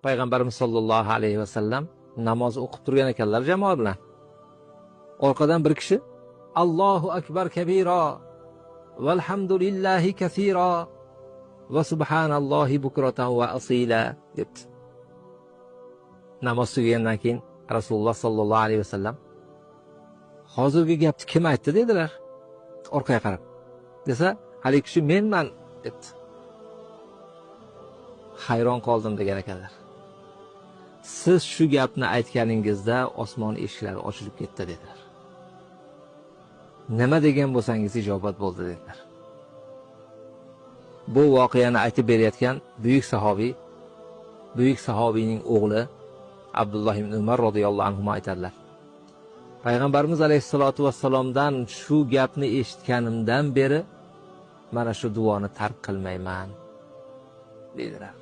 payg'ambarimiz sollallohu alayhi vasallam namoz o'qib turgan ekanlar jamoa bilan. Orqadan bir kishi Allohu akbar kabira valhamdulillahi kaseera va subhanallohi bukratan va asila debdi. Namoz tugagandan keyin Rasululloh sollallohu alayhi vasallam hozirgi gapni kim aytdi dedilar. Orqaga qarab. Desa, haligi kishi menman debdi. Hayron qoldim degan ekanlar. Siz shu gapni aytganingizda osmon eshiklari ochilib ketdi dedilar. Nima degan bo'lsangiz ijobat bo'ldi dedilar. Bu voqeani aytib berayotgan buyuk sahobiyning o'g'li Abdulloh ibn Umar radhiyallohu anhu aytadilar. Payg'ambarimiz alayhisolatu vassalomdan shu gapni eshitganimdan beri mana shu duoni tark qilmayman dedilar.